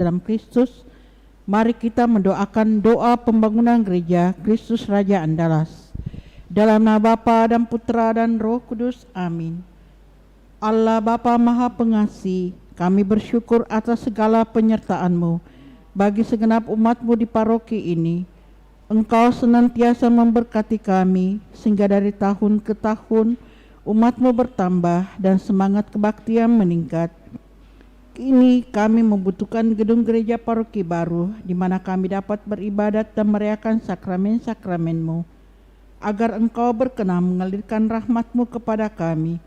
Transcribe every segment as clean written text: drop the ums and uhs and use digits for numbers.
dalam Kristus, mari kita mendoakan doa pembangunan gereja Kristus Raja Andalas. Dalam nama Bapa dan Putra dan Roh Kudus, amin. Allah Bapa Maha Pengasih, kami bersyukur atas segala penyertaan-Mu bagi segenap umat-Mu di paroki ini. Engkau senantiasa memberkati kami, sehingga dari tahun ke tahun umat-Mu bertambah dan semangat kebaktian meningkat. Kini kami membutuhkan gedung gereja paroki baru, di mana kami dapat beribadat dan merayakan sakramen-sakramen-Mu, agar Engkau berkenan mengalirkan rahmat-Mu kepada kami,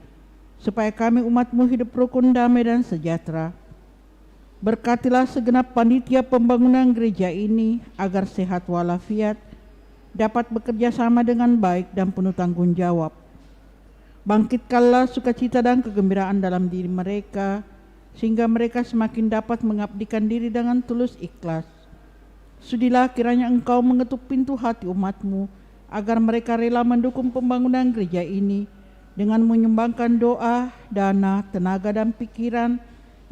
supaya kami umat-Mu hidup rukun, damai, dan sejahtera. Berkatilah segenap panitia pembangunan gereja ini, agar sehat walafiat, dapat bekerja sama dengan baik dan penuh tanggung jawab. Bangkitkanlah sukacita dan kegembiraan dalam diri mereka, sehingga mereka semakin dapat mengabdikan diri dengan tulus ikhlas. Sudilah kiranya Engkau mengetuk pintu hati umat-Mu, agar mereka rela mendukung pembangunan gereja ini dengan menyumbangkan doa, dana, tenaga, dan pikiran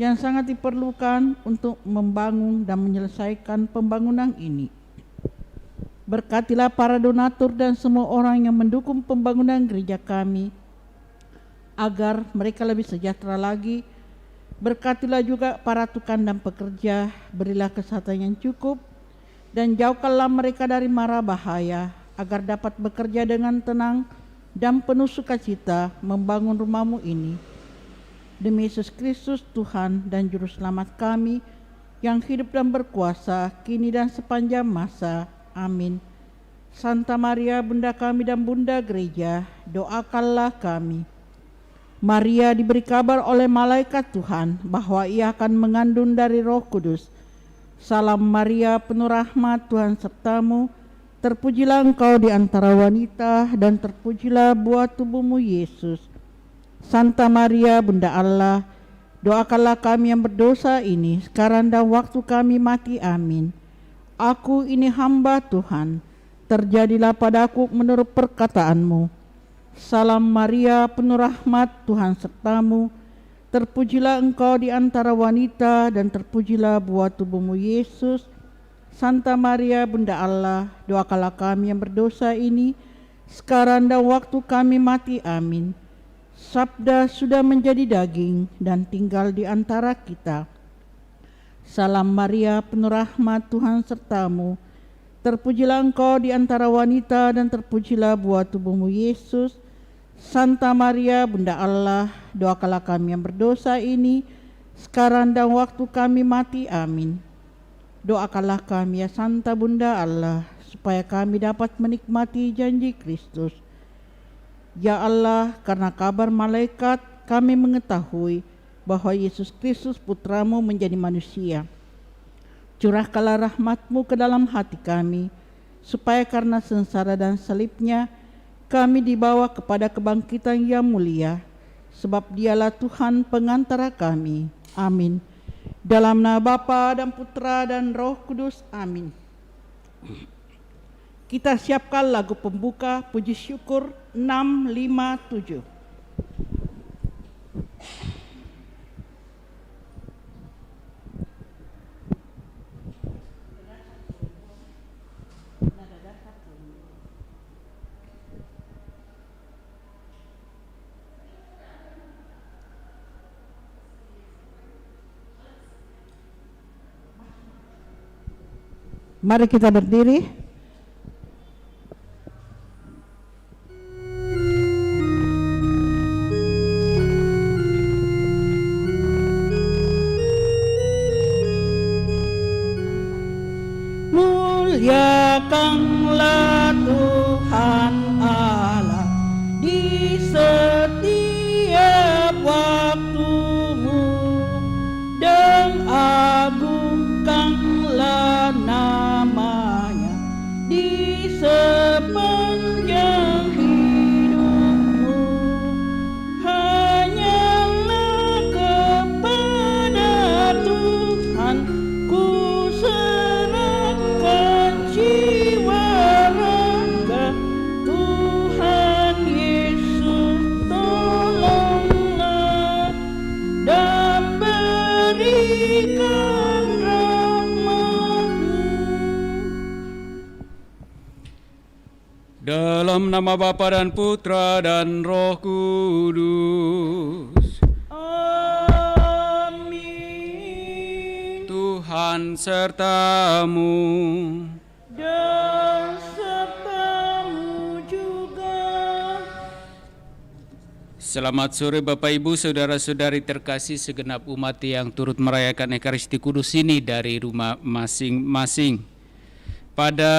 yang sangat diperlukan untuk membangun dan menyelesaikan pembangunan ini. Berkatilah para donatur dan semua orang yang mendukung pembangunan gereja kami, agar mereka lebih sejahtera lagi. Berkatilah juga para tukang dan pekerja, berilah kesehatan yang cukup, dan jauhkanlah mereka dari mara bahaya, agar dapat bekerja dengan tenang dan penuh sukacita membangun rumah-Mu ini. Demi Yesus Kristus Tuhan dan Juru Selamat kami, yang hidup dan berkuasa kini dan sepanjang masa. Amin. Santa Maria, Bunda kami dan Bunda Gereja, doakanlah kami. Maria diberi kabar oleh malaikat Tuhan bahwa ia akan mengandung dari Roh Kudus. Salam Maria, penuh rahmat, Tuhan sertamu. Terpujilah engkau di antara wanita, dan terpujilah buah tubuh-Mu Yesus. Santa Maria, Bunda Allah, doakanlah kami yang berdosa ini, sekarang dan waktu kami mati. Amin. Aku ini hamba Tuhan, terjadilah padaku menurut perkataan-Mu. Salam Maria, penuh rahmat, Tuhan sertamu. Terpujilah engkau di antara wanita, dan terpujilah buah tubuh-Mu Yesus. Santa Maria, Bunda Allah, doakanlah kami yang berdosa ini, sekarang dan waktu kami mati. Amin. Sabda sudah menjadi daging dan tinggal di antara kita. Salam Maria, penuh rahmat, Tuhan sertamu. Terpujilah engkau di antara wanita, dan terpujilah buah tubuh-Mu Yesus. Santa Maria, Bunda Allah, doakanlah kami yang berdosa ini, sekarang dan waktu kami mati. Amin. Doakanlah kami ya Santa Bunda Allah, supaya kami dapat menikmati janji Kristus. Ya Allah, karena kabar malaikat kami mengetahui bahwa Yesus Kristus Putra-Mu menjadi manusia. Curahkanlah rahmat-Mu ke dalam hati kami, supaya karena sengsara dan salib-Nya kami dibawa kepada kebangkitan yang mulia, sebab Dialah Tuhan pengantara kami. Amin. Dalam nama Bapa dan Putra dan Roh Kudus. Amin. Kita siapkan lagu pembuka puji syukur 657. Mari kita berdiri. Muliakanlah Tuhan Allah di setiap waktumu, dan agungkanlah namanya di sepanjang hidupmu. Hanyalah kepada Tuhan ku serahkan jiwa raga, Tuhan Dalam nama Bapa dan Putra dan Roh Kudus. Amin. Tuhan sertamu. Dan sertamu juga. Selamat sore Bapak Ibu, Saudara-saudari terkasih segenap umat yang turut merayakan Ekaristi Kudus ini dari rumah masing-masing. Pada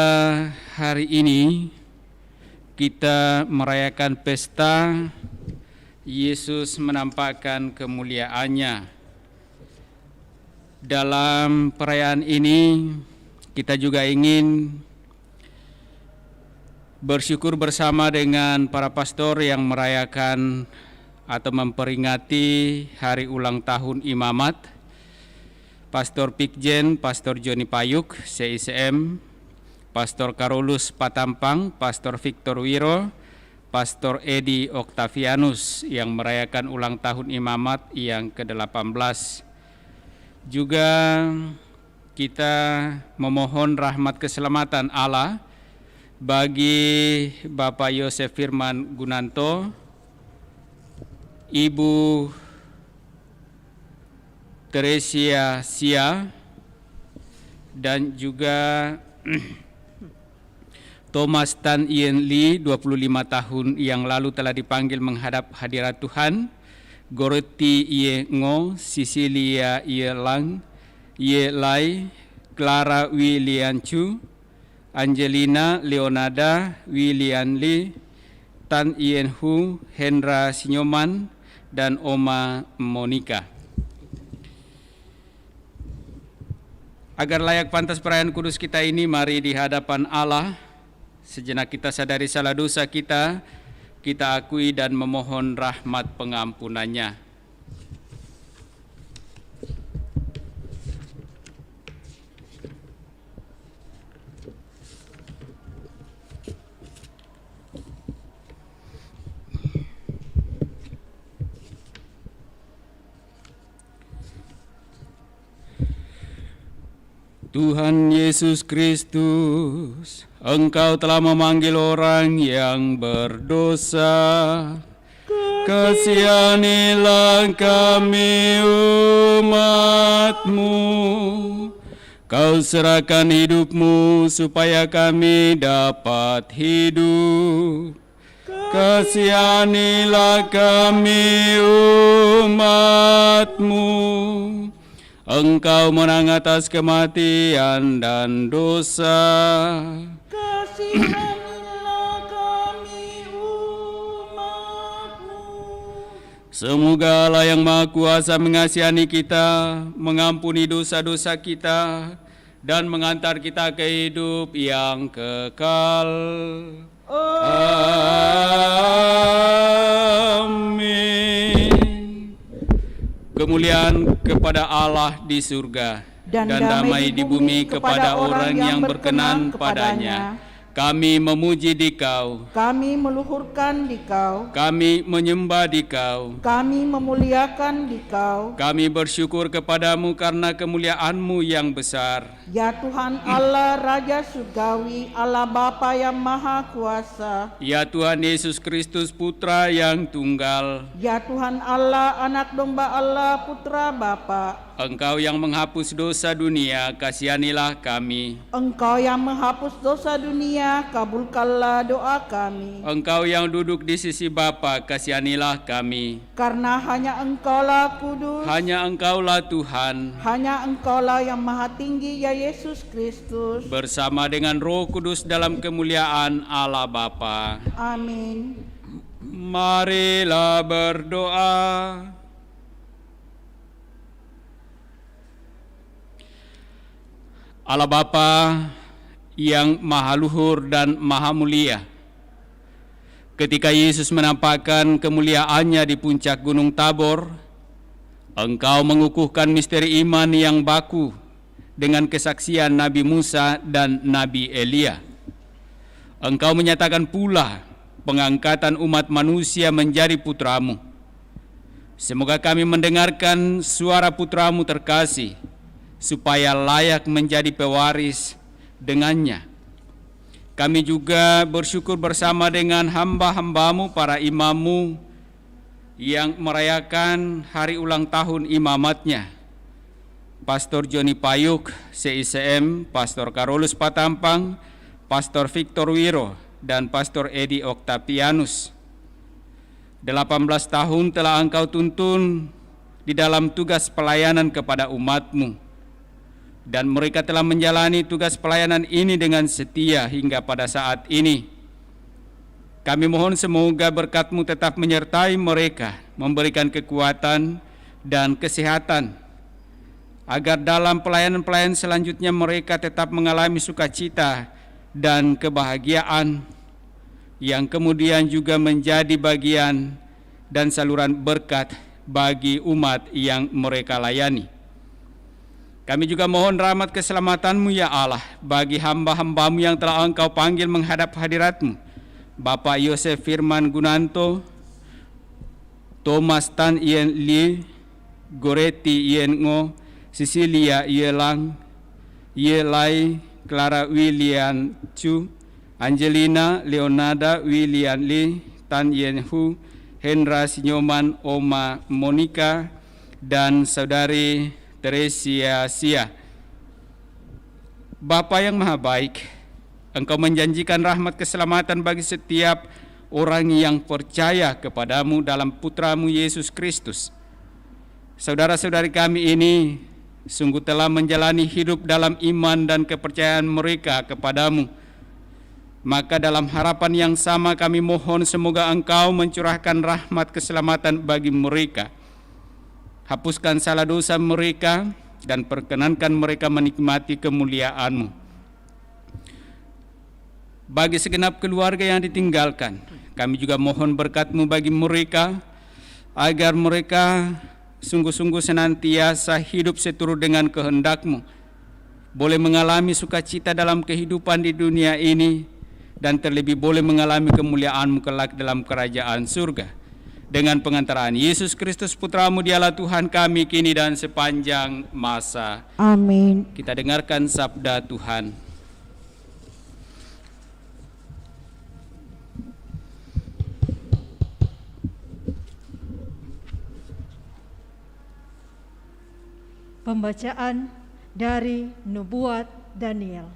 hari ini kita merayakan pesta Yesus menampakkan kemuliaannya. Dalam perayaan ini kita juga ingin bersyukur bersama dengan para pastor yang merayakan atau memperingati hari ulang tahun imamat. Pastor Pikjen, Pastor Joni Payuk, CICM, Pastor Karolus Patampang, Pastor Victor Wiro, Pastor Edi Octavianus yang merayakan ulang tahun imamat yang ke-18. Juga kita memohon rahmat keselamatan Allah bagi Bapak Yosef Firman Gunanto, Ibu Teresia Sia, dan juga Thomas Tan Yen Lee, 25 tahun yang lalu telah dipanggil menghadap hadirat Tuhan. Goroti Ye Ngo, Cecilia Ye Lang, Ye Lai, Clara William Chu, Angelina Leonada, William Lee, Tan Yen Hu, Hendra Sinyoman, dan Oma Monica. Agar layak pantas perayaan kudus kita ini, mari di hadapan Allah sejenak kita sadari salah dosa kita akui dan memohon rahmat pengampunannya. Tuhan Yesus Kristus, Engkau telah memanggil orang yang berdosa. Kasihanilah kami umat-Mu. Kau serahkan hidup-Mu supaya kami dapat hidup. Kasihanilah kami umat-Mu. Engkau menang atas kematian dan dosa. Kasihanilah kami umat-Mu. Semoga Allah yang Maha Kuasa mengasihani kita, mengampuni dosa-dosa kita, dan mengantar kita ke hidup yang kekal. Amin. Kemuliaan kepada Allah di surga dan damai di bumi kepada orang yang berkenan padanya. Kami memuji Dikau, Kami meluhurkan Dikau, kami menyembah Dikau, kami memuliakan Dikau. kami bersyukur kepadamu karena kemuliaan-Mu yang besar. Ya Tuhan Allah Raja Surgawi, Allah Bapa yang Maha Kuasa. Ya Tuhan Yesus Kristus Putra yang tunggal, Ya Tuhan Allah, Anak Domba Allah, Putra Bapa. Engkau yang menghapus dosa dunia, kasihanilah kami. Engkau yang menghapus dosa dunia, kabulkanlah doa kami. Engkau yang duduk di sisi Bapa, kasihanilah kami. Karena hanya Engkaulah kudus, Hanya Engkaulah Tuhan, hanya Engkaulah yang Maha Tinggi, ya Yesus Kristus. bersama dengan Roh Kudus dalam kemuliaan Allah Bapa. Amin. Marilah berdoa. Allah Bapa yang Maha Luhur dan Maha Mulia, ketika Yesus menampakkan kemuliaannya di puncak Gunung Tabor, Engkau mengukuhkan misteri iman yang baku dengan kesaksian Nabi Musa dan Nabi Elia. Engkau menyatakan pula pengangkatan umat manusia menjadi putra-Mu. Semoga kami mendengarkan suara putra-Mu terkasih, supaya layak menjadi pewaris dengannya. Kami juga bersyukur bersama dengan hamba-hambamu, para imammu yang merayakan hari ulang tahun imamatnya. Pastor Joni Payuk, CICM, Pastor Karolus Patampang, Pastor Victor Wiro, dan Pastor Edi Octavianus. 18 tahun telah engkau tuntun di dalam tugas pelayanan kepada umat-Mu, dan mereka telah menjalani tugas pelayanan ini dengan setia hingga pada saat ini. Kami mohon semoga berkat-Mu tetap menyertai mereka, memberikan kekuatan dan kesehatan, agar dalam pelayanan-pelayanan selanjutnya mereka tetap mengalami sukacita dan kebahagiaan, yang kemudian juga menjadi bagian dan saluran berkat bagi umat yang mereka layani. Kami juga mohon rahmat keselamatan-Mu ya Allah bagi hamba-hamba-Mu yang telah Engkau panggil menghadap hadirat-Mu, Bapak Yosef Firman Gunanto, Thomas Tan Yen Li, Goretti Yen Ngo, Cecilia Yelang, Yelai, Clara William Chu, Angelina Leonarda William Lee, Tan Yen Hu, Hendra Sinyoman Oma Monica, dan Saudari Teresia Sia. Bapa yang Maha Baik, Engkau menjanjikan rahmat keselamatan bagi setiap orang yang percaya kepadamu dalam Putra-Mu Yesus Kristus. Saudara-saudari kami ini sungguh telah menjalani hidup dalam iman dan kepercayaan mereka kepadamu. Maka dalam harapan yang sama kami mohon semoga Engkau mencurahkan rahmat keselamatan bagi mereka. Hapuskan salah dosa mereka dan perkenankan mereka menikmati kemuliaan-Mu. Bagi segenap keluarga yang ditinggalkan, kami juga mohon berkat-Mu bagi mereka, agar mereka sungguh-sungguh senantiasa hidup seturut dengan kehendak-Mu, boleh mengalami sukacita dalam kehidupan di dunia ini, dan terlebih boleh mengalami kemuliaan-Mu kelak dalam kerajaan surga. Dengan pengantaraan Yesus Kristus Putra-Mu, Dialah Tuhan kami kini dan sepanjang masa. Amin. Kita dengarkan sabda Tuhan. Pembacaan dari Nubuat Daniel.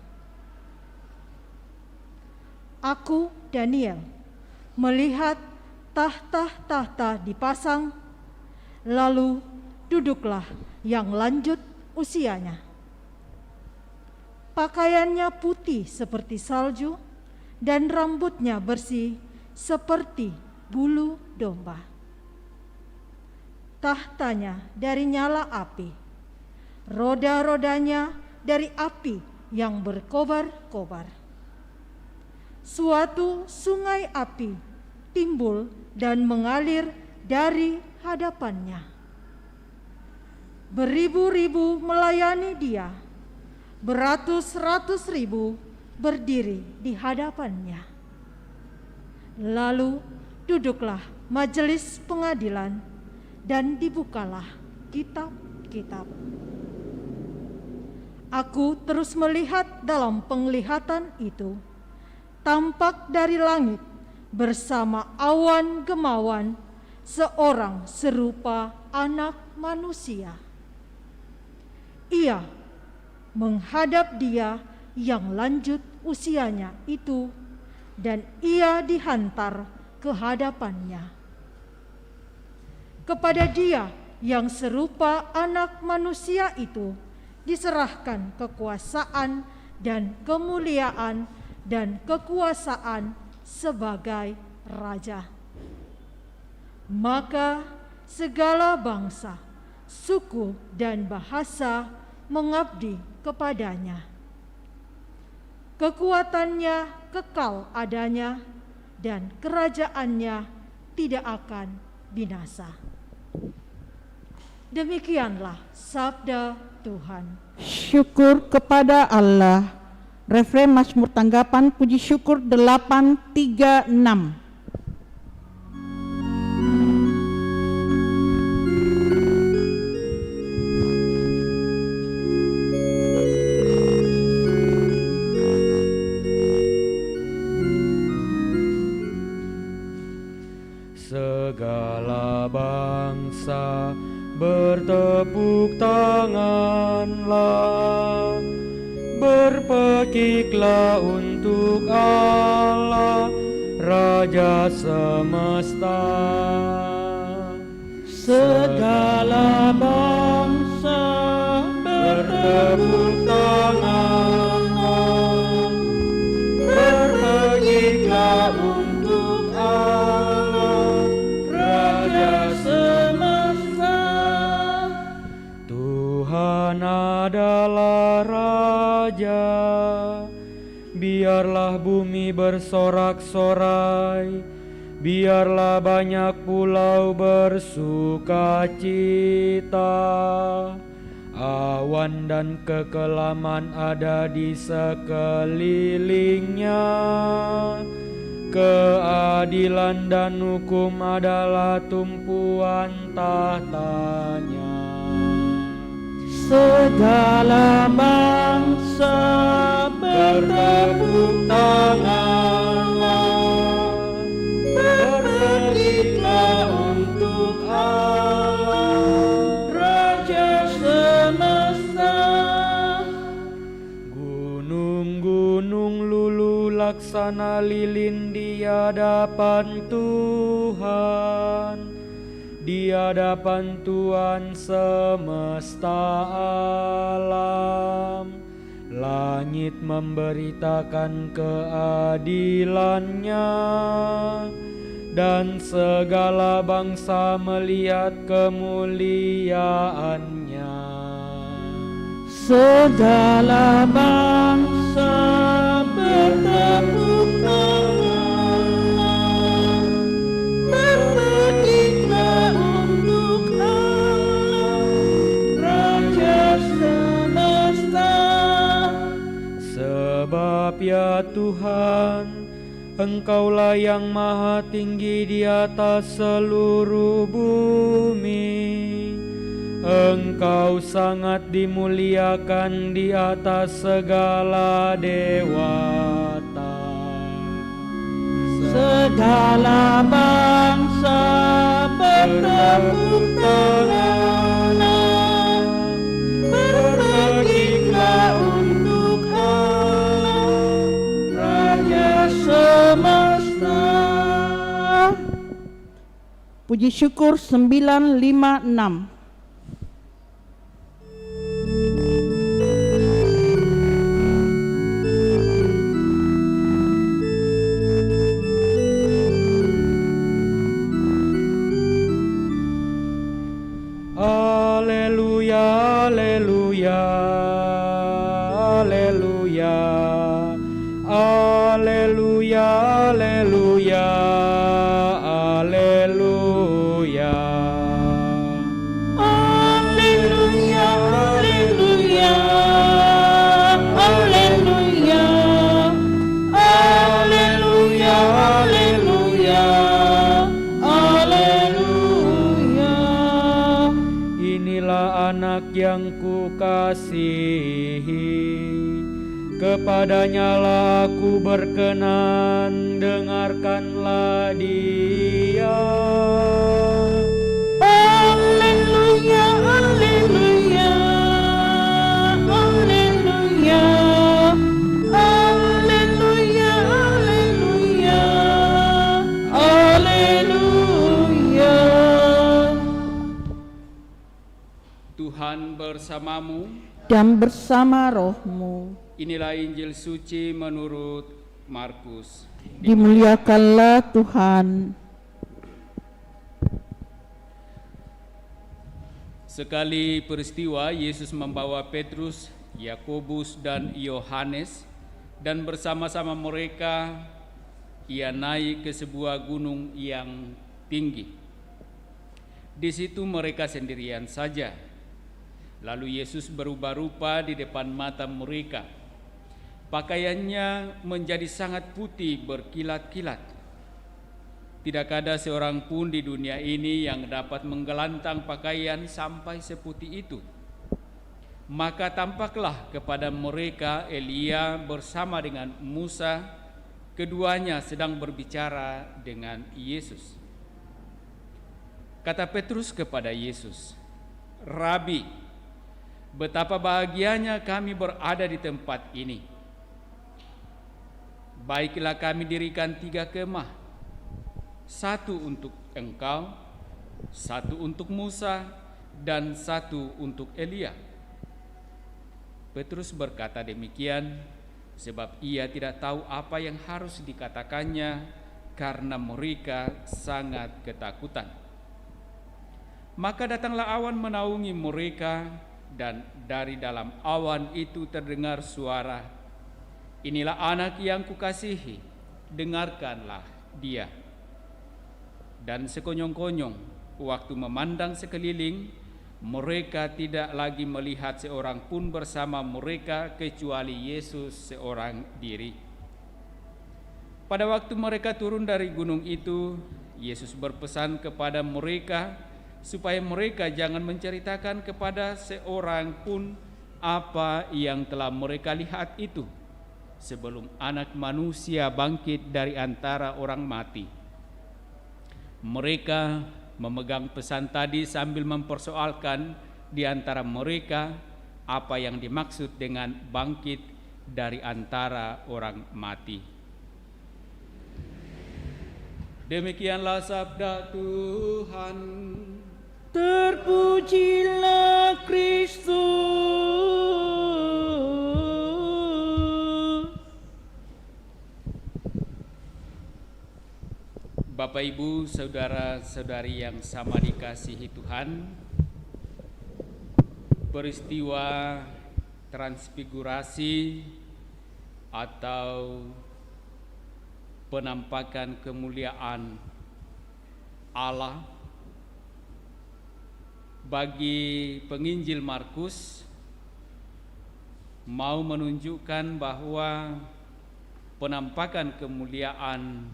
Aku, Daniel, melihat tahta-tahta dipasang, lalu duduklah yang lanjut usianya. Pakaiannya putih seperti salju, dan rambutnya bersih seperti bulu domba. Tahtanya dari nyala api, roda-rodanya dari api yang berkobar-kobar. Suatu sungai api timbul dan mengalir dari hadapannya. Beribu-ribu melayani dia, beratus-ratus ribu berdiri di hadapannya. Lalu duduklah majelis pengadilan dan dibukalah kitab-kitab. Aku terus melihat dalam penglihatan itu, tampak dari langit bersama awan gemawan seorang serupa anak manusia. Ia menghadap dia yang lanjut usianya itu, dan ia dihantar ke hadapannya. Kepada dia yang serupa anak manusia itu diserahkan kekuasaan dan kemuliaan dan kekuasaan sebagai raja. Maka segala bangsa, suku, dan bahasa mengabdi kepadanya. Kekuatannya kekal adanya, dan kerajaannya tidak akan binasa. Demikianlah sabda Tuhan. Syukur kepada Allah. Refrem Mazmur tanggapan puji syukur 836. Berpekiklah untuk Allah, Raja semesta. Segala bangsa Bertepuk tangan, berpekiklah untuk Allah, Raja semesta. Tuhan adalah Raja, biarlah bumi bersorak-sorai, biarlah banyak pulau bersuka cita. Awan dan kekelaman ada di sekelilingnya, keadilan dan hukum adalah tumpuan tahtanya. segala bangsa Bertepuk tangan, berpekiklah untuk Allah, Raja semesta. Gunung-gunung luluh laksana lilin di hadapan Tuhan, di hadapan Tuhan semesta alam. Langit memberitakan keadilannya, dan segala bangsa melihat kemuliaannya. segala bangsa bertepuk tangan, berpekiklah untuk Allah, Raja semesta. Sebab ya Tuhan, Engkaulah yang maha tinggi di atas seluruh bumi. Engkau sangat dimuliakan di atas segala dewata. Segala bangsa bertepuk tangan, berpekiklah untuk Allah, Raja semesta. Puji syukur 956. Haleluya, haleluya, haleluya, haleluya, haleluya, haleluya. Haleluya, haleluya, haleluya, haleluya, haleluya, haleluya. Inilah anak yang kukasihi, kepadanyalah aku berkenan, dengarkanlah dia. Haleluya, haleluya, haleluya, haleluya, haleluya, haleluya. Tuhan bersamamu. Dan bersama rohmu. Inilah Injil suci menurut Markus. Dimuliakanlah Tuhan. Sekali peristiwa, Yesus membawa Petrus, Yakobus, dan Yohanes, dan bersama-sama mereka ia naik ke sebuah gunung yang tinggi. Di situ mereka sendirian saja. Lalu Yesus berubah rupa di depan mata mereka. Pakaiannya menjadi sangat putih berkilat-kilat. Tidak ada seorang pun di dunia ini yang dapat menggelantang pakaian sampai seputih itu. Maka tampaklah kepada mereka Elia bersama dengan Musa, keduanya sedang berbicara dengan Yesus. Kata Petrus kepada Yesus, "Rabi," betapa bahagianya kami berada di tempat ini. Baiklah kami dirikan 3 kemah, 1 untuk engkau, 1 untuk Musa, dan 1 untuk Elia. Petrus berkata demikian sebab ia tidak tahu apa yang harus dikatakannya karena mereka sangat ketakutan. Maka datanglah awan menaungi mereka, dan dari dalam awan itu terdengar suara, "Inilah anak yang kukasihi, dengarkanlah dia." Dan sekonyong-konyong waktu memandang sekeliling, mereka tidak lagi melihat seorang pun bersama mereka kecuali Yesus seorang diri. Pada waktu mereka turun dari gunung itu, Yesus berpesan kepada mereka supaya mereka jangan menceritakan kepada seorang pun apa yang telah mereka lihat itu sebelum Anak Manusia bangkit dari antara orang mati. Mereka memegang pesan tadi sambil mempersoalkan di antara mereka apa yang dimaksud dengan bangkit dari antara orang mati. Demikianlah sabda Tuhan. Terpujilah Kristus. Bapak, Ibu, saudara-saudari yang sama dikasihi Tuhan, peristiwa transfigurasi atau penampakan kemuliaan Allah bagi penginjil Markus mau menunjukkan bahwa penampakan kemuliaan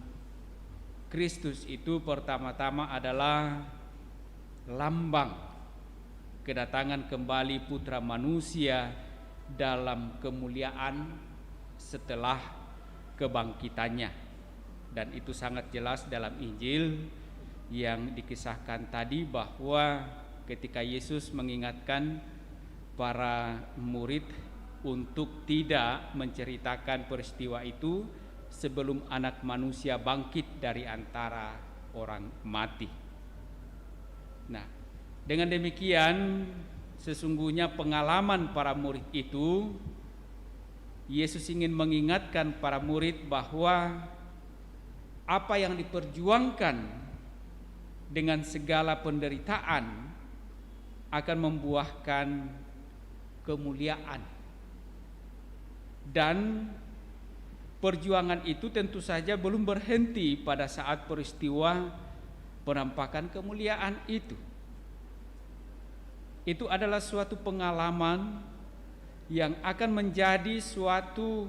Kristus itu pertama-tama adalah lambang kedatangan kembali Putra Manusia dalam kemuliaan setelah kebangkitannya. Dan itu sangat jelas dalam Injil yang dikisahkan tadi bahwa ketika Yesus mengingatkan para murid untuk tidak menceritakan peristiwa itu sebelum Anak Manusia bangkit dari antara orang mati. Nah, dengan demikian sesungguhnya pengalaman para murid itu, Yesus ingin mengingatkan para murid bahwa apa yang diperjuangkan dengan segala penderitaan akan membuahkan kemuliaan. Dan perjuangan itu tentu saja belum berhenti pada saat peristiwa penampakan kemuliaan itu. Itu adalah suatu pengalaman yang akan menjadi suatu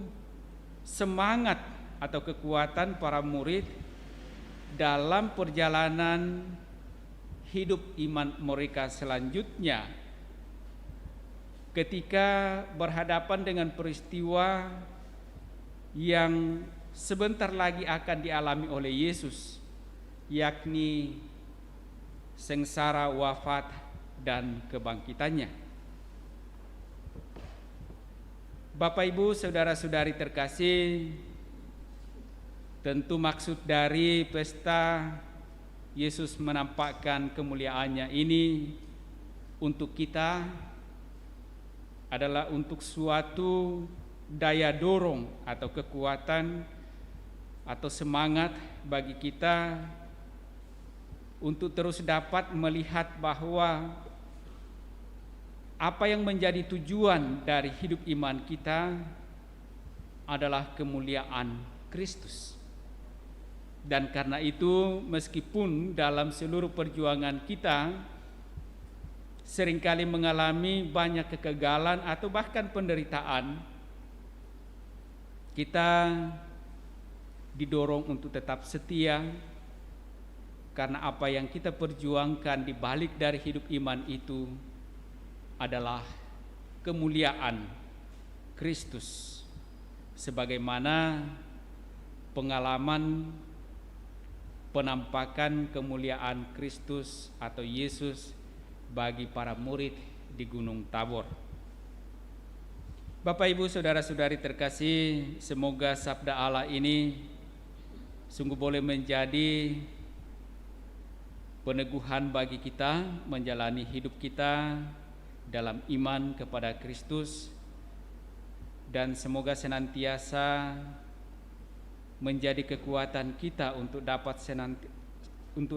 semangat atau kekuatan para murid dalam perjalanan hidup iman mereka selanjutnya ketika berhadapan dengan peristiwa yang sebentar lagi akan dialami oleh Yesus, yakni sengsara, wafat, dan kebangkitannya. Bapak, Ibu, saudara-saudari terkasih, tentu maksud dari pesta Yesus menampakkan kemuliaannya ini untuk kita adalah untuk suatu daya dorong atau kekuatan atau semangat bagi kita untuk terus dapat melihat bahwa apa yang menjadi tujuan dari hidup iman kita adalah kemuliaan Kristus. Dan karena itu, meskipun dalam seluruh perjuangan kita seringkali mengalami banyak kegagalan atau bahkan penderitaan, kita didorong untuk tetap setia karena apa yang kita perjuangkan di balik dari hidup iman itu adalah kemuliaan Kristus, sebagaimana pengalaman penampakan kemuliaan Kristus atau Yesus bagi para murid di Gunung Tabor. Bapak, Ibu, Saudara-saudari terkasih, semoga sabda Allah ini sungguh boleh menjadi peneguhan bagi kita menjalani hidup kita dalam iman kepada Kristus, dan semoga senantiasa menjadi kekuatan kita untuk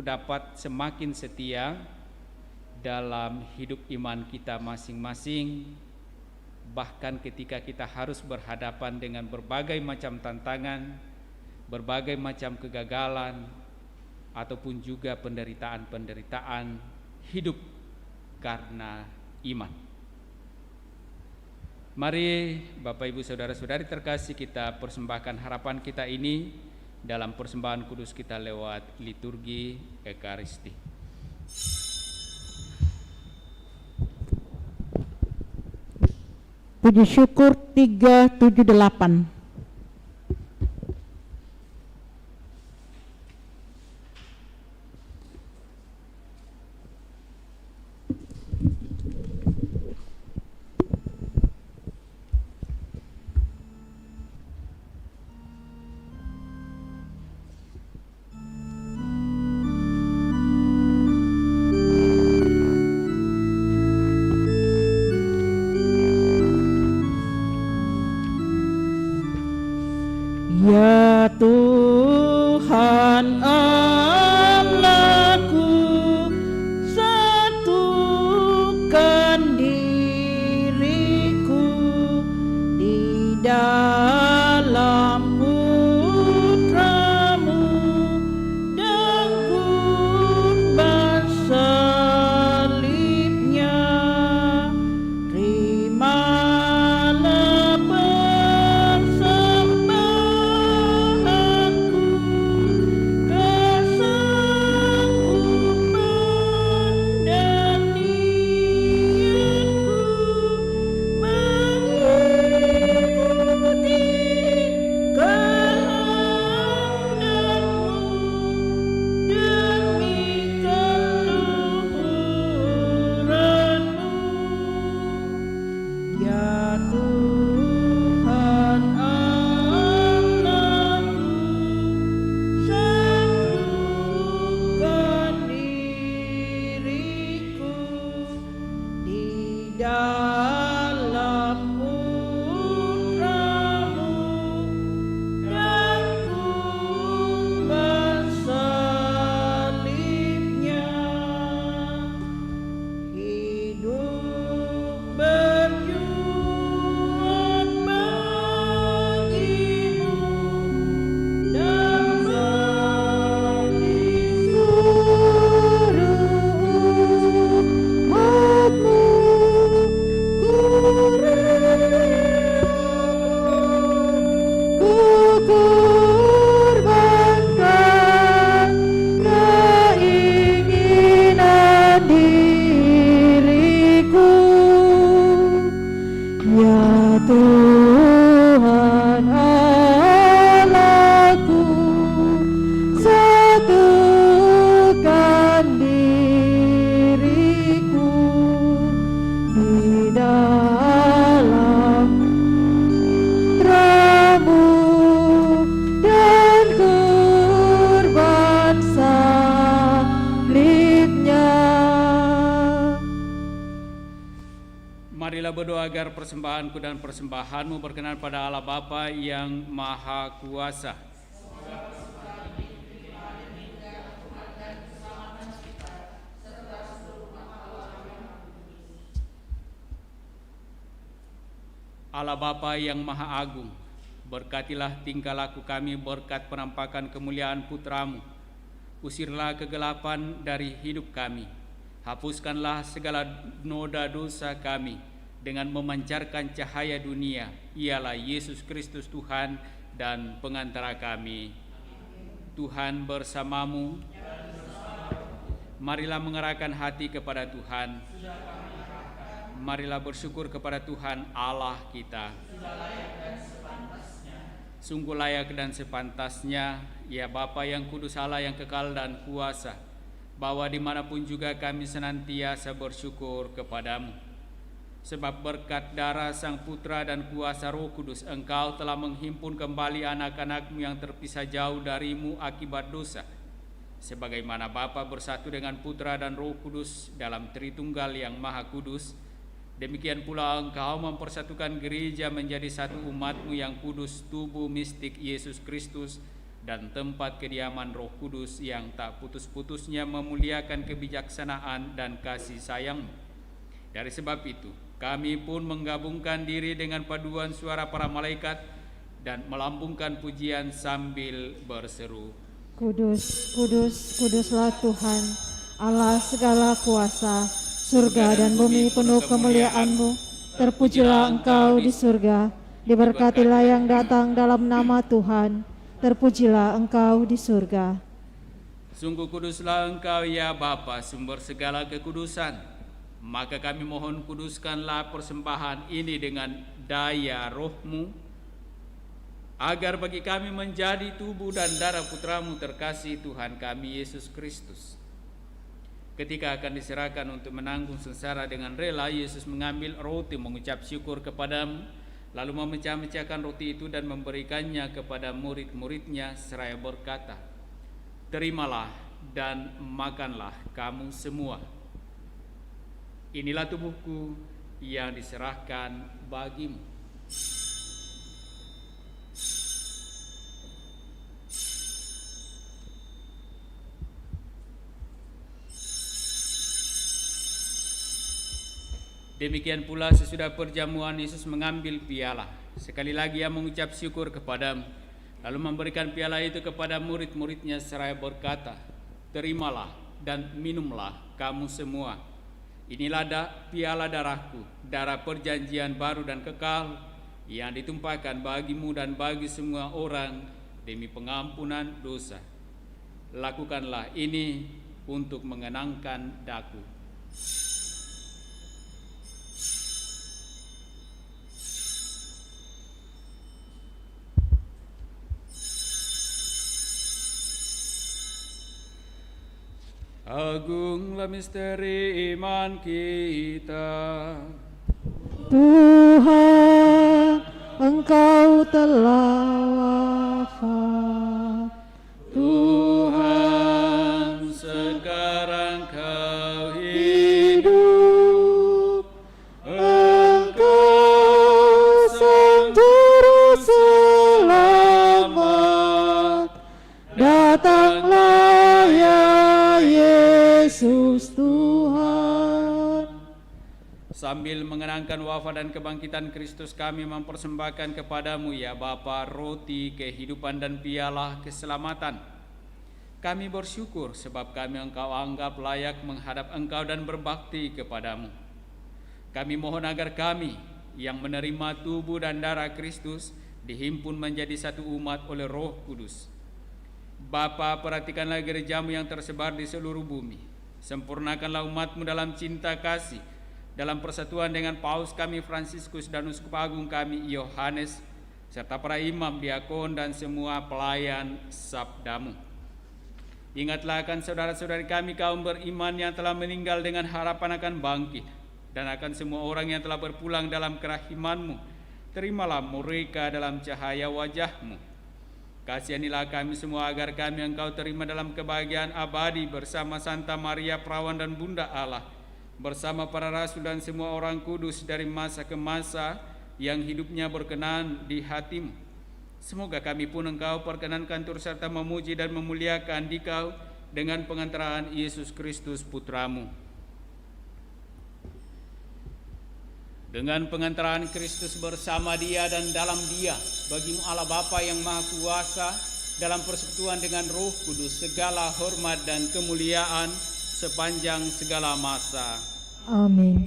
dapat semakin setia dalam hidup iman kita masing-masing, bahkan ketika kita harus berhadapan dengan berbagai macam tantangan, berbagai macam kegagalan, ataupun juga penderitaan-penderitaan hidup karena iman. Mari Bapak, Ibu, Saudara-saudari terkasih, kita persembahkan harapan kita ini dalam persembahan kudus kita lewat liturgi Ekaristi. Puji syukur 378. Ya Tuhan Allahku, satukan diriku di dalam Putra-Mu dan kurban salibnya. Terimalah persembahanku, kesanggupan dan niatku mengikuti kehendak-Mu demi keluhuran-Mu. Ya Tuhan Allahku, satukan diriku di dalam Putra-Mu dan kurban salibnya. Hidup berjuang bagimu dan bagi seluruh umat-Mu, ku kurbankan keinginan diriku. Ya Tuhan Allahku, satukan diriku di dalam Putra-Mu dan kurban salibnya. Marilah berdoa agar persembahanku dan persembahanmu berkenan pada Allah Bapa yang Maha Kuasa. Allah Bapa yang Maha Agung, berkatilah tingkah laku kami berkat penampakan kemuliaan Putra-Mu. Usirlah kegelapan dari hidup kami. Hapuskanlah segala noda dosa kami dengan memancarkan cahaya dunia, ialah Yesus Kristus Tuhan dan pengantara kami. Tuhan bersamamu. Marilah mengerahkan hati kepada Tuhan. Marilah bersyukur kepada Tuhan Allah kita. Sungguh layak dan sepantasnya, ya Bapa yang kudus, Allah yang kekal dan kuasa, bahwa dimanapun juga kami senantiasa bersyukur kepadamu. Sebab berkat darah Sang Putra dan kuasa Roh Kudus, Engkau telah menghimpun kembali anak-anak-Mu yang terpisah jauh dari-Mu akibat dosa. Sebagaimana Bapa bersatu dengan Putra dan Roh Kudus dalam Tritunggal yang Maha Kudus, demikian pula Engkau mempersatukan gereja menjadi satu umat-Mu yang kudus, tubuh mistik Yesus Kristus, dan tempat kediaman Roh Kudus yang tak putus-putusnya memuliakan kebijaksanaan dan kasih sayang-Mu. Dari sebab itu, kami pun menggabungkan diri dengan paduan suara para malaikat dan melambungkan pujian sambil berseru, Kudus, kudus, kuduslah Tuhan, Allah segala kuasa, surga dan bumi penuh kemuliaan-Mu. Terpujilah Engkau di surga, diberkatilah yang datang dalam nama Tuhan, terpujilah Engkau di surga. Sungguh kuduslah Engkau ya Bapa, sumber segala kekudusan. Maka kami mohon kuduskanlah persembahan ini dengan daya Roh-Mu, agar bagi kami menjadi tubuh dan darah Putra-Mu terkasih Tuhan kami Yesus Kristus. Ketika akan diserahkan untuk menanggung sengsara dengan rela, Yesus mengambil roti, mengucap syukur kepada-Mu, lalu memecah-mecahkan roti itu dan memberikannya kepada murid-murid-Nya seraya berkata, "Terimalah dan makanlah kamu semua. Inilah tubuhku yang diserahkan bagimu." Demikian pula sesudah perjamuan, Yesus mengambil piala. Sekali lagi Ia mengucap syukur kepada-Mu, lalu memberikan piala itu kepada murid-murid-Nya seraya berkata, "Terimalah dan minumlah kamu semua. Inilah piala darah-Ku, darah perjanjian baru dan kekal, yang ditumpahkan bagimu dan bagi semua orang demi pengampunan dosa. Lakukanlah ini untuk mengenangkan Daku." Agunglah misteri iman kita. Tuhan, Engkau telah wafat. Tuhan, sekarang Kau hidup. Engkau Sang Juru Selamat, datanglah ya Yesus Tuhan. Sambil mengenangkan wafat dan kebangkitan Kristus, kami mempersembahkan kepada-Mu ya Bapa roti kehidupan dan piala keselamatan. Kami bersyukur sebab kami Engkau anggap layak menghadap Engkau dan berbakti kepada-Mu. Kami mohon agar kami yang menerima tubuh dan darah Kristus dihimpun menjadi satu umat oleh Roh Kudus. Bapa, perhatikanlah gereja-Mu yang tersebar di seluruh bumi. Sempurnakanlah umat-Mu dalam cinta kasih, dalam persatuan dengan Paus kami Fransiskus dan Uskup Agung kami Yohanes, serta para imam, diakon, dan semua pelayan sabda-Mu. Ingatlah akan saudara-saudari kami kaum beriman yang telah meninggal dengan harapan akan bangkit, dan akan semua orang yang telah berpulang dalam kerahiman-Mu. Terimalah mereka dalam cahaya wajah-Mu. Kasihanilah kami semua agar kami Engkau terima dalam kebahagiaan abadi bersama Santa Maria Perawan dan Bunda Allah, bersama para rasul dan semua orang kudus dari masa ke masa yang hidupnya berkenan di hati-Mu. Semoga kami pun Engkau perkenankan turut serta memuji dan memuliakan Dikau dengan pengantaraan Yesus Kristus Putra-Mu. Dengan pengantaraan Kristus bersama Dia dan dalam Dia, bagi-Mu Allah Bapa yang Maha Kuasa, dalam persekutuan dengan Roh Kudus, segala hormat dan kemuliaan sepanjang segala masa. Amin.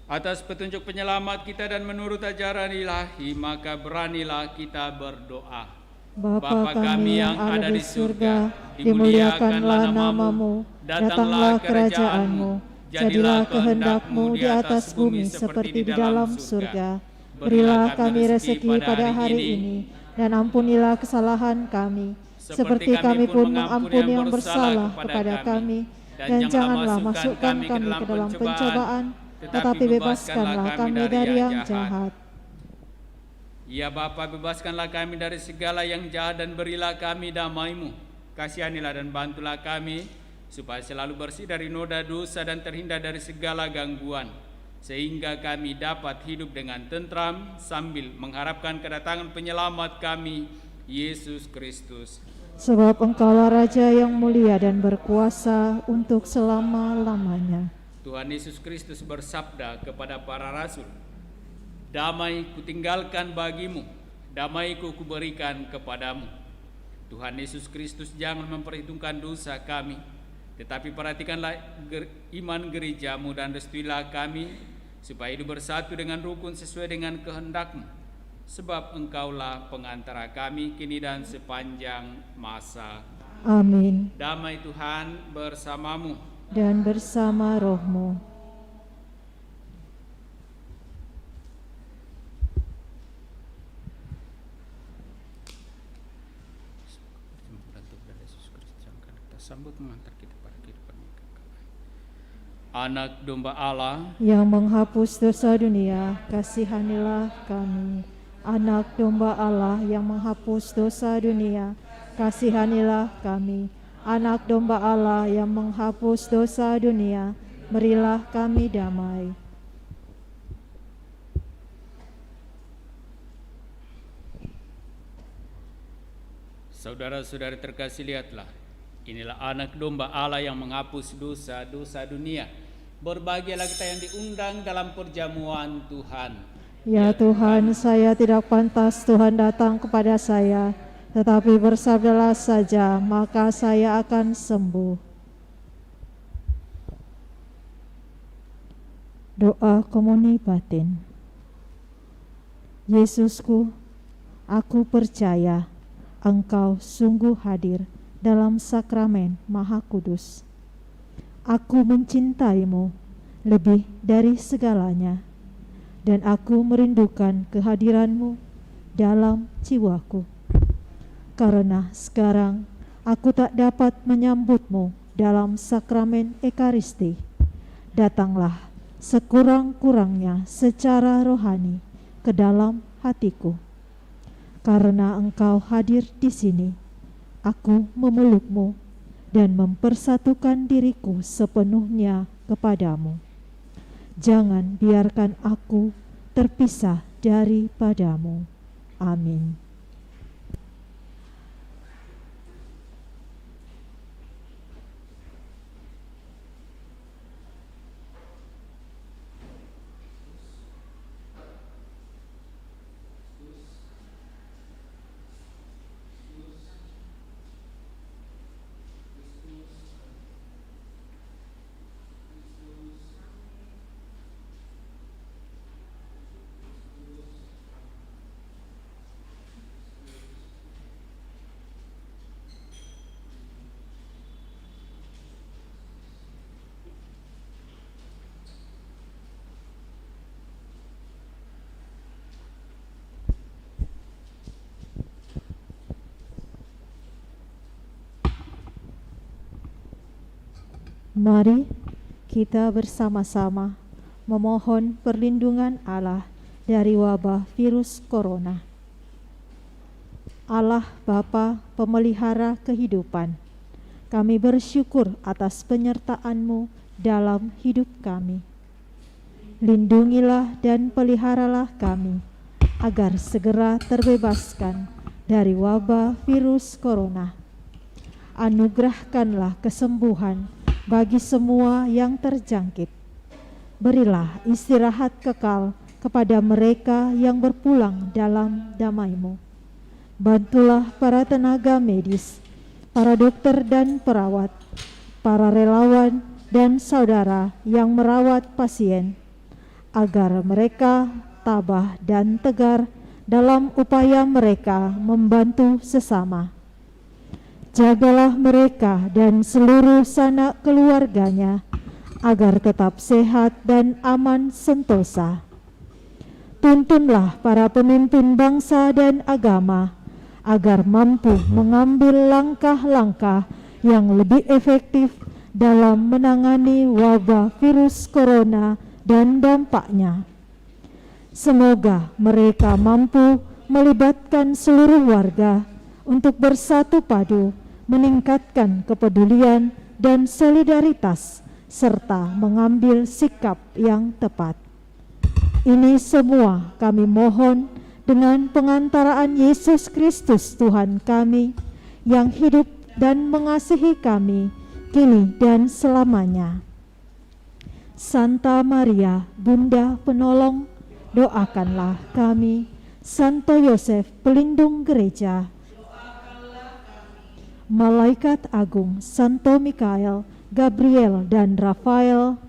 Atas petunjuk penyelamat kita dan menurut ajaran ilahi, maka beranilah kita berdoa. Bapa kami yang ada di surga, dimuliakanlah nama-Mu, datanglah kerajaan-Mu, jadilah kehendak-Mu di atas bumi seperti di dalam surga. Berilah kami rezeki pada hari ini, dan ampunilah kesalahan kami, seperti kami pun mengampuni yang bersalah kepada kami. dan janganlah masukkan kami ke dalam pencobaan, tetapi bebaskanlah kami dari yang jahat. Ya Bapa, bebaskanlah kami dari segala yang jahat dan berilah kami damai-Mu. Kasihanilah dan bantulah kami supaya selalu bersih dari noda dosa dan terhindar dari segala gangguan, sehingga kami dapat hidup dengan tentram sambil mengharapkan kedatangan penyelamat kami, Yesus Kristus. Sebab Engkaulah Raja yang mulia dan berkuasa untuk selama-lamanya. Tuhan Yesus Kristus bersabda kepada para rasul, "Damai kutinggalkan bagimu, damaiku kuberikan kepadamu." Tuhan Yesus Kristus jangan memperhitungkan dosa kami, tetapi perhatikanlah iman gerejamu dan restuilah kami supaya hidup bersatu dengan rukun sesuai dengan kehendak-Mu, sebab Engkaulah pengantara kami kini dan sepanjang masa. Amin. Damai Tuhan bersamamu Dan bersama rohmu. Sambut mengantar kita pada kehidupan yang kekal. Anak domba Allah Yang menghapus dosa dunia, kasihanilah kami. Anak domba Allah yang menghapus dosa dunia, kasihanilah kami. Anak domba Allah yang menghapus dosa dunia, berilah kami damai. Saudara-saudari terkasih, lihatlah, inilah anak domba Allah yang menghapus dosa-dosa dunia. Berbahagialah kita yang diundang dalam perjamuan Tuhan. Ya Tuhan, saya tidak pantas Tuhan datang kepada saya, tetapi bersabdalah saja, maka saya akan sembuh. Doa komuni batin. Yesusku, aku percaya Engkau sungguh hadir dalam sakramen Maha Kudus. Aku mencintaimu lebih dari segalanya, dan aku merindukan kehadiranmu dalam jiwaku. Karena sekarang aku tak dapat menyambutmu dalam sakramen Ekaristi, datanglah sekurang-kurangnya secara rohani ke dalam hatiku. Karena Engkau hadir di sini, aku memelukmu dan mempersatukan diriku sepenuhnya kepadamu. Jangan biarkan aku terpisah daripadamu. Amin. Mari kita bersama-sama memohon perlindungan Allah dari wabah virus corona. Allah Bapa pemelihara kehidupan, kami bersyukur atas penyertaan-Mu dalam hidup kami. Lindungilah dan peliharalah kami agar segera terbebaskan dari wabah virus corona. Anugerahkanlah kesembuhan bagi semua yang terjangkit. Berilah istirahat kekal kepada mereka yang berpulang dalam damai-Mu. Bantulah para tenaga medis, para dokter dan perawat, para relawan dan saudara yang merawat pasien, agar mereka tabah dan tegar dalam upaya mereka membantu sesama. Jagalah mereka dan seluruh sanak keluarganya agar tetap sehat dan aman sentosa. Tuntunlah para pemimpin bangsa dan agama agar mampu mengambil langkah-langkah yang lebih efektif dalam menangani wabah virus corona dan dampaknya. Semoga mereka mampu melibatkan seluruh warga untuk bersatu padu, meningkatkan kepedulian dan solidaritas, serta mengambil sikap yang tepat. Ini semua kami mohon dengan pengantaraan Yesus Kristus Tuhan kami, yang hidup dan mengasihi kami kini dan selamanya. Santa Maria, Bunda Penolong, doakanlah kami. Santo Yosef, pelindung gereja. Malaikat agung Santo Mikael, Gabriel dan Rafael.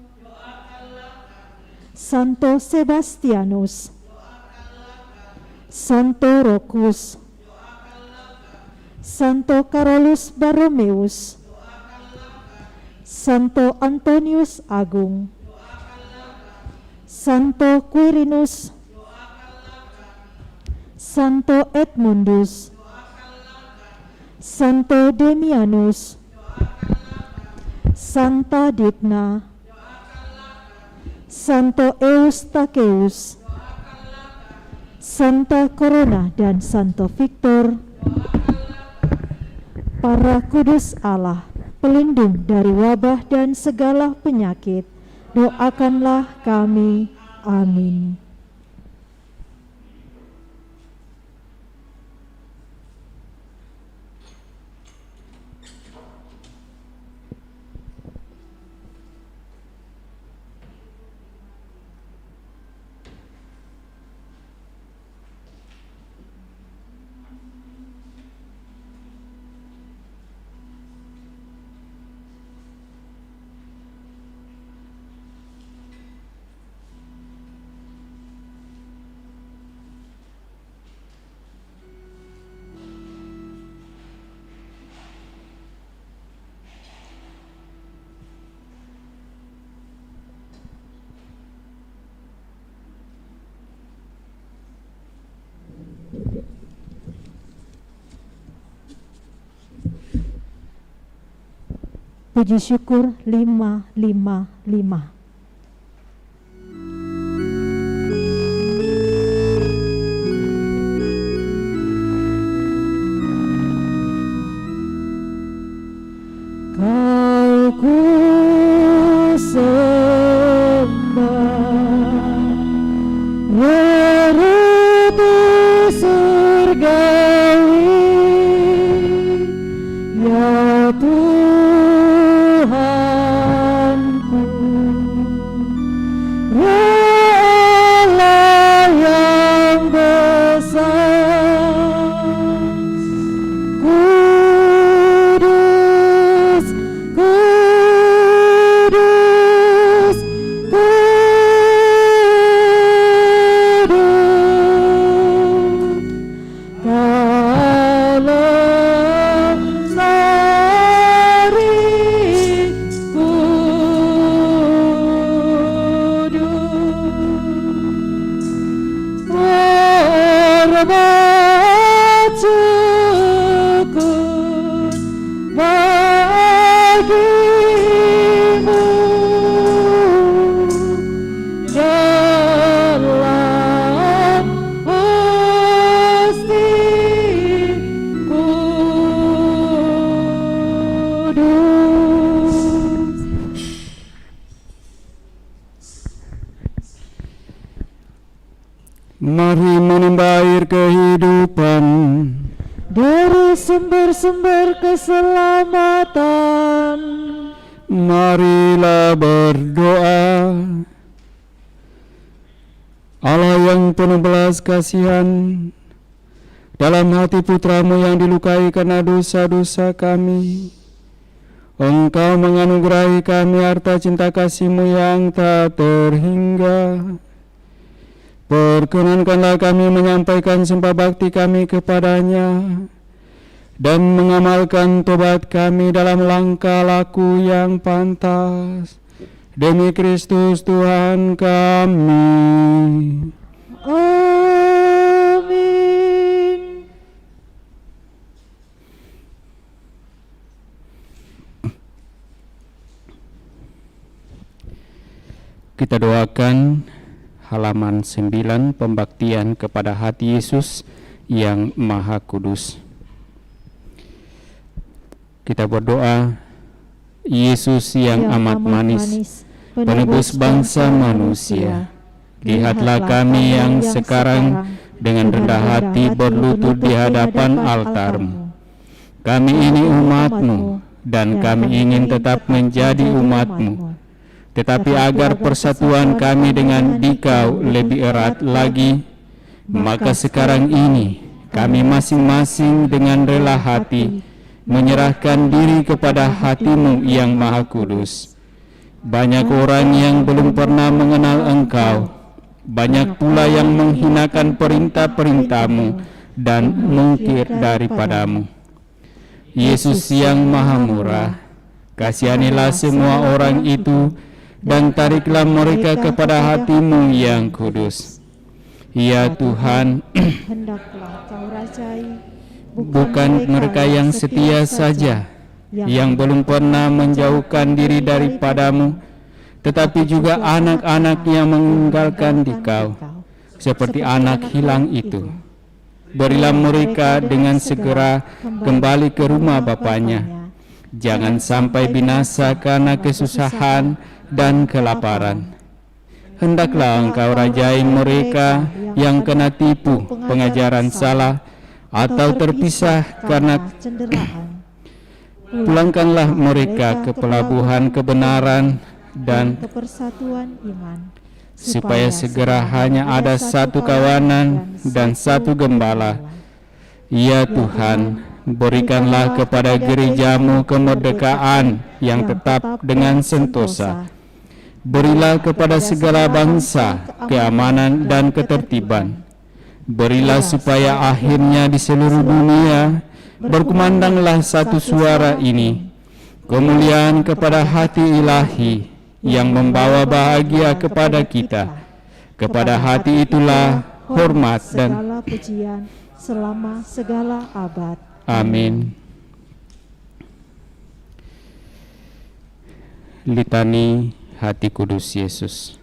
Santo Sebastianus, Santo Rokus, Santo Carolus Borromeus, Santo Antonius Agung, Santo Quirinus, Santo Edmundus, Santo Demianus, Santa Dipna, Santo Eustacheus, Santa Corona dan Santo Victor, para kudus Allah, pelindung dari wabah dan segala penyakit, doakanlah kami. Amin. Puji syukur 555. Kau ku sembah, ya Rabu surgawi, ya Tuhanku, ya Allah yang besar. Kudus, kudus, kudus, Kaulah sari kudus. Hormat syukur bagimu dalam hati kudus. Mari menimba air kehidupan. Dari sumber-sumber keselamatan, Marilah berdoa. Allah yang penuh belas kasihan, dalam hati putramu yang dilukai karena dosa-dosa kami, Engkau menganugerahi kami harta cinta kasih-Mu yang tak terhingga. Perkenankanlah kami menyampaikan sumpah bakti kami kepadanya dan mengamalkan tobat kami dalam langkah laku yang pantas. Demi Kristus Tuhan kami. amin. Kita doakan halaman 9 pembaktian kepada hati Yesus yang Maha Kudus. Kita berdoa, Yesus yang amat manis, penebus bangsa manusia, lihatlah kami yang sekarang dengan rendah hati berlutut di hadapan altar-Mu. Kami ini umat-Mu, dan kami ingin tetap menjadi umat-Mu. Tetapi agar persatuan kami dengan Dikau lebih erat lagi, maka sekarang ini kami masing-masing dengan rela hati menyerahkan diri kepada hati-Mu yang Maha Kudus. Banyak orang yang belum pernah mengenal Engkau, banyak pula yang menghinakan perintah-perintah-Mu dan mungkir daripada-Mu. Yesus yang Maha Murah, kasihanilah semua orang itu dan tariklah mereka kepada hati-Mu yang kudus. Ya Tuhan, hendaklah Kau rajai bukan mereka yang setia saja, yang belum pernah menjauhkan diri daripada-Mu, tetapi juga anak-anak yang meninggalkan Dikau, seperti anak hilang itu. Berilah mereka dengan segera kembali ke rumah bapaknya. Jangan sampai binasa karena kesusahan dan kelaparan. Hendaklah Engkau rajai mereka yang kena tipu pengajaran salah atau terpisah karena cenderaan. pulangkanlah mereka ke pelabuhan kebenaran dan kepersatuan iman, supaya segera hanya ada satu kawanan dan satu gembala. Ya Tuhan, berikanlah kepada gereja-Mu kemerdekaan yang tetap dengan sentosa. Berilah kepada segala bangsa keamanan dan ketertiban. Berilah supaya akhirnya di seluruh dunia berkumandanglah satu suara ini, kemuliaan kepada hati ilahi yang membawa bahagia kepada kita. Kepada hati itulah hormat dan segala pujian selama segala abad. amin. Litani Hati Kudus Yesus.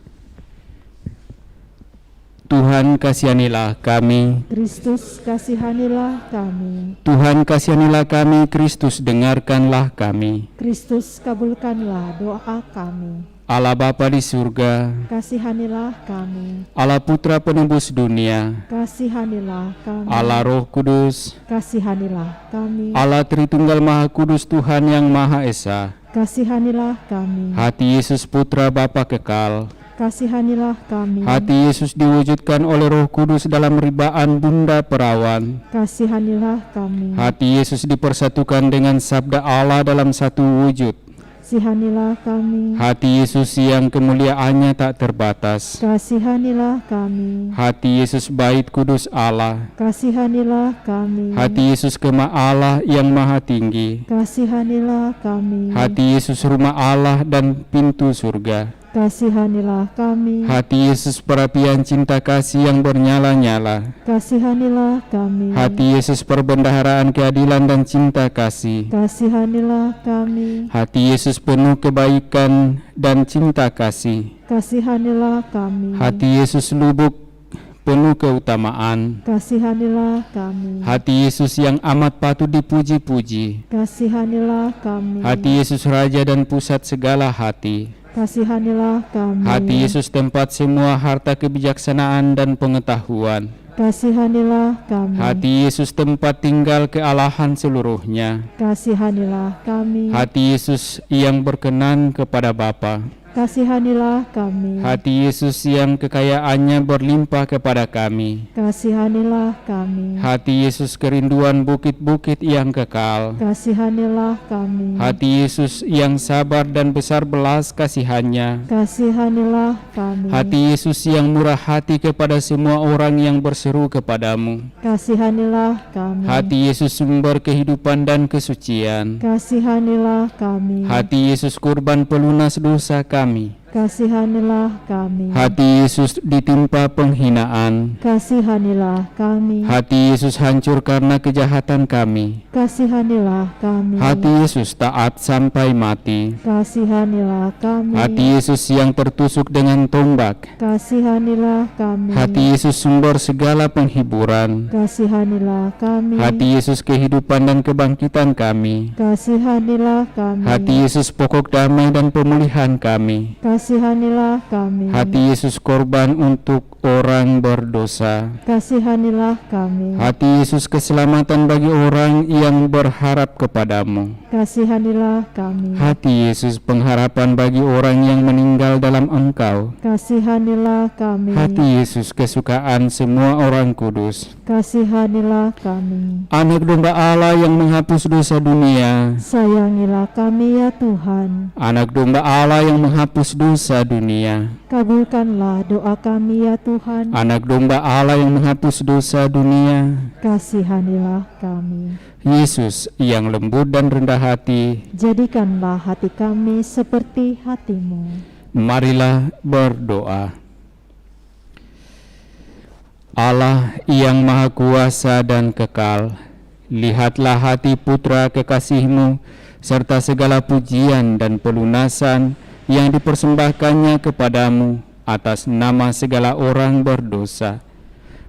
Tuhan kasihanilah kami. Kristus kasihanilah kami. Tuhan kasihanilah kami. Kristus dengarkanlah kami. Kristus kabulkanlah doa kami. Allah Bapa di surga, Kasihanilah kami. Allah Putra penebus dunia, Kasihanilah kami. Allah Roh Kudus, Kasihanilah kami. Allah Tritunggal Maha Kudus Tuhan yang Maha Esa. Kasihanilah kami. Hati Yesus Putra Bapa kekal, Kasihanilah kami. hati Yesus diwujudkan oleh Roh Kudus dalam ribaan Bunda Perawan. Kasihanilah kami. Hati Yesus dipersatukan dengan Sabda Allah dalam satu wujud. Kasihanilah kami. Hati Yesus yang kemuliaannya tak terbatas. Kasihanilah kami. Hati Yesus Bait Kudus Allah. Kasihanilah kami. Hati Yesus Kemah Allah yang Maha Tinggi. Kasihanilah kami. Hati Yesus Rumah Allah dan pintu surga. Kasihanilah kami. Hati Yesus perapian cinta kasih yang bernyala-nyala. Kasihanilah kami. Hati Yesus perbendaharaan keadilan dan cinta kasih. Kasihanilah kami. Hati Yesus penuh kebaikan dan cinta kasih. Kasihanilah kami. Hati Yesus lubuk penuh keutamaan. Kasihanilah kami. Hati Yesus yang amat patut dipuji-puji. Kasihanilah kami. Hati Yesus Raja dan pusat segala hati. Kasihanilah kami. Hati Yesus tempat semua harta kebijaksanaan dan pengetahuan. Kasihanilah kami. Hati Yesus tempat tinggal kealahan seluruhnya. Kasihanilah kami. Hati Yesus yang berkenan kepada Bapa. Kasihanilah kami. Hati Yesus yang kekayaannya berlimpah kepada kami. Kasihanilah kami. Hati Yesus kerinduan bukit-bukit yang kekal. Kasihanilah kami. Hati Yesus yang sabar dan besar belas kasihannya. Kasihanilah kami. Hati Yesus yang murah hati kepada semua orang yang berseru kepadamu. Kasihanilah kami. Hati Yesus sumber kehidupan dan kesucian. Kasihanilah kami. Hati Yesus kurban pelunas dosa kami. kasihanilah kami. Hati Yesus ditimpa penghinaan, Kasihanilah kami. hati Yesus hancur karena kejahatan kami. Kasihanilah kami. Hati Yesus taat sampai mati. Kasihanilah kami. Hati Yesus yang tertusuk dengan tombak. Kasihanilah kami. Hati Yesus sumber segala penghiburan. Kasihanilah kami. Hati Yesus kehidupan dan kebangkitan kami. Kasihanilah kami. Hati Yesus pokok damai dan pemulihan kami. Kasihanilah kami. Hati Yesus korban untuk orang berdosa. Kasihanilah kami. Hati Yesus keselamatan bagi orang yang berharap kepadamu. Kasihanilah kami. Hati Yesus pengharapan bagi orang yang meninggal dalam Engkau. Kasihanilah kami. Hati Yesus kesukaan semua orang kudus. Kasihanilah kami. Anak domba Allah yang menghapus dosa dunia. Sayangilah kami ya Tuhan. Anak domba Allah yang menghapus dosa dunia. Kabulkanlah doa kami ya Tuhan. Anak domba Allah yang menghapus dosa dunia. Kasihanilah kami. Yesus yang lembut dan rendah hati, Jadikanlah hati kami seperti hati-Mu. marilah berdoa. Allah yang maha kuasa dan kekal, lihatlah hati putra kekasih-Mu serta segala pujian dan pelunasan yang dipersembahkannya kepadamu atas nama segala orang berdosa.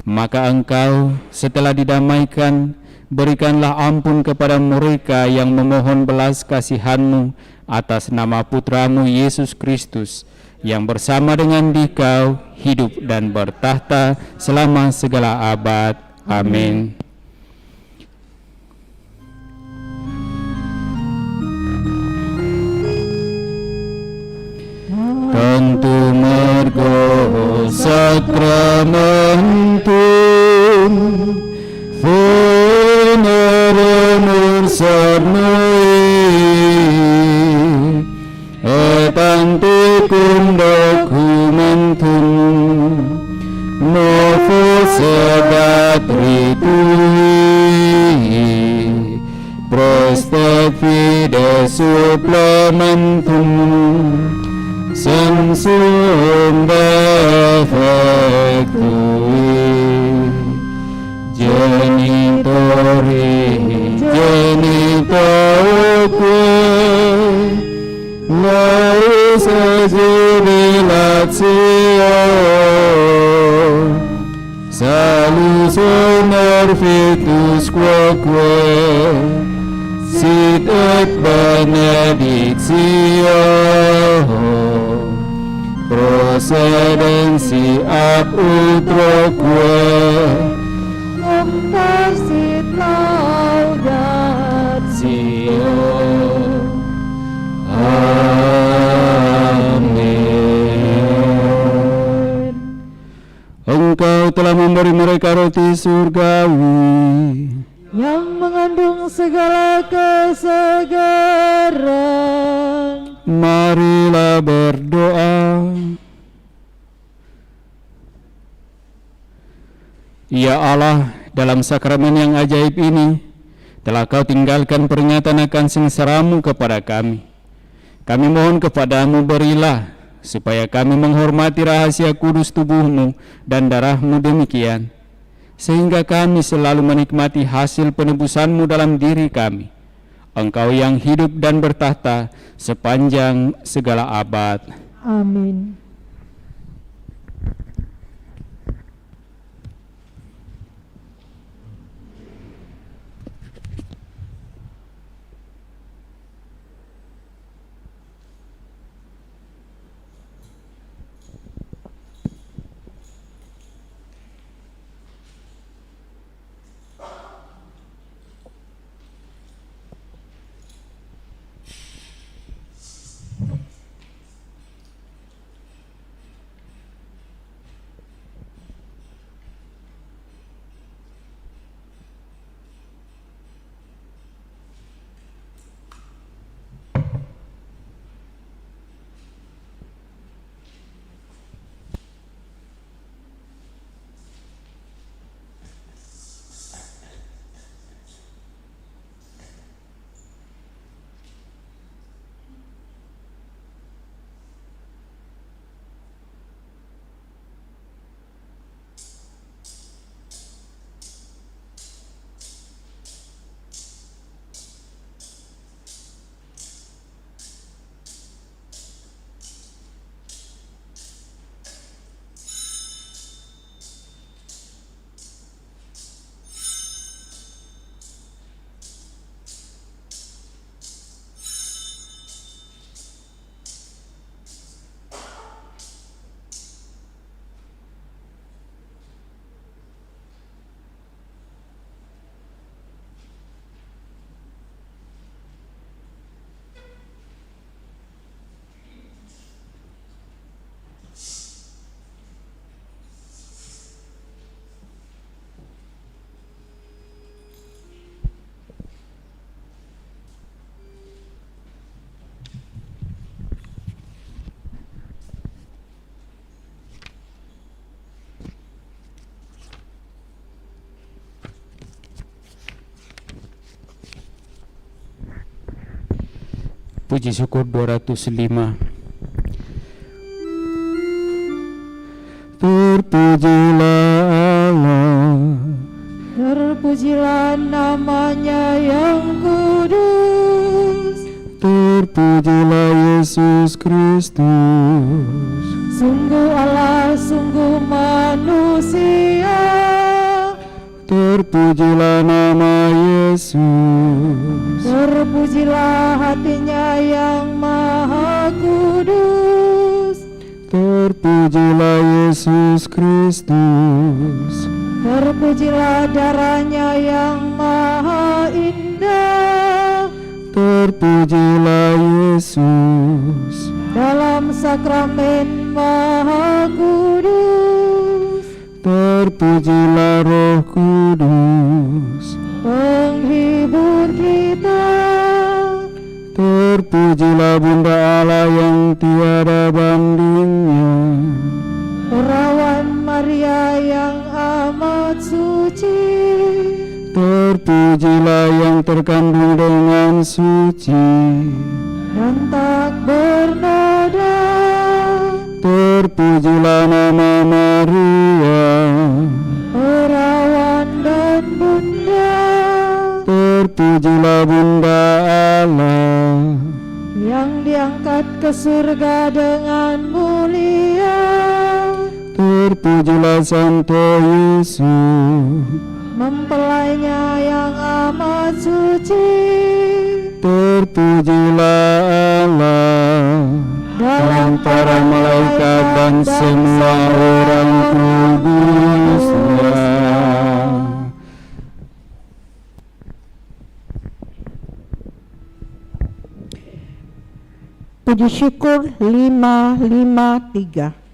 Maka Engkau setelah didamaikan, berikanlah ampun kepada mereka yang memohon belas kasihan-Mu atas nama Putra-Mu Yesus Kristus, yang bersama dengan Dikau hidup dan bertahta selama segala abad. Amin. Tantu mergo sakramentum veneremur sarnoi et antiquum documentum novo sedat ritui preste fide supplementum sensum defectui genitoque laus jubilatio salus honor vitus quoque sit et benedictio procedensi ab utroque Sit laudatio. Amin. Engkau telah memberi mereka roti surgawi Yang mengandung segala kesegaran. Marilah berdoa. Ya Allah, dalam sakramen yang ajaib ini, telah Kau tinggalkan peringatan akan sengsara-Mu kepada kami. Kami mohon kepadamu, berilah, supaya kami menghormati rahasia kudus tubuh-Mu dan darah-Mu demikian, sehingga kami selalu menikmati hasil penebusan-Mu dalam diri kami. Engkau yang hidup dan bertahta sepanjang segala abad. Amin. Puji syukur 205. Terpujilah Allah, Terpujilah namanya yang kudus. terpujilah Yesus Kristus. Sungguh Allah, sungguh manusia. Terpujilah nama Yesus. Terpujilah hatinya yang maha kudus. Terpujilah Yesus Kristus. Terpujilah darahnya yang maha indah. Terpujilah Yesus. Dalam sakramen maha kudus. Terpujilah Roh Kudus. Penghibur kita. Terpujilah Bunda Allah yang tiada bandingnya. Perawan Maria yang amat suci. Terpujilah yang terkandung dengan suci. Dan tak bernoda. Terpujilah nama Maria. Perawan dan bunda. Terpujilah Bunda Allah. Yang diangkat ke surga dengan mulia. Terpujilah Santo Yusuf. Mempelainya yang amat suci. Terpujilah Allah dalam para malaikat dan semua orang kudusnya. Puji syukur 553.